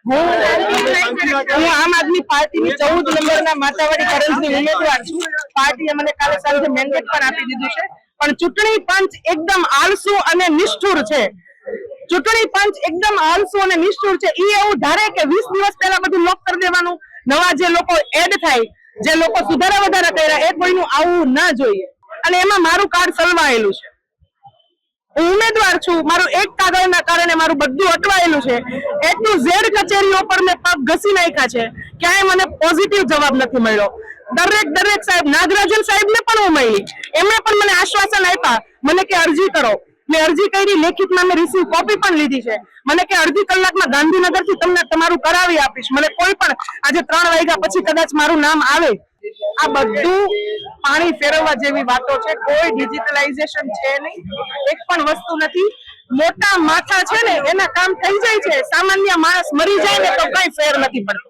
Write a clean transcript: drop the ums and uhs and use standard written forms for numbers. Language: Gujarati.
હું આમ આદમી પાર્ટીની 14 નંબરના માતાવાડી કરંજની ઉમેદવાર છું. પાર્ટીએ મને કાલે સાંજે મેન્ડેટ પણ આપી દીધું છે, પણ ચૂંટણી પંચ એકદમ આળસુ અને નિષ્ઠુર છે. ચૂંટણી પંચ એકદમ આળસુ અને નિષ્ઠુર છે. ઈ એવું ધારે કે 20 દિવસ પહેલા બધું લોક કરી દેવાનું, નવા જે લોકો એડ થાય, જે લોકો સુધારા વધારા કર્યા, એ કોઈનું આવું ના જોઈએ. અને એમાં મારું કાર્ડ સલવાયેલું છે. હું ઉમેદવાર છું, મારું એક કાગળના કારણે મારું બધું અટવાયેલું છે. એટલું ઝેડ કચેરીઓ પર મેં પગ ઘસી નાખ્યા છે, ક્યાંય મને પોઝિટિવ જવાબ નથી મળ્યો. દરેક સાહેબ, નાગરાજન સાહેબને પણ હું મળી, એમણે પણ મને આશ્વાસન આપ્યા, મને કે અરજી કરો. મેં અરજી કરી, લેખિતમાં મેં રિસીવ કોપી પણ લીધી છે. મને કે અડધી કલાકમાં ગાંધીનગરથી તમને તમારું કરાવી આપીશ. મને કોઈ પણ આજે 3 વાગ્યા પછી કદાચ મારું નામ આવે. આ બધું પાણી ફેરવવા જેવી વાતો છે. કોઈ ડિજિટલાઇઝેશન છે નહીં, એક પણ વસ્તુ નથી. મોટા માથા છે ને એના કામ થઈ જાય છે, સામાન્ય માણસ મરી જાય ને તો કઈ ફેર નથી પડતો.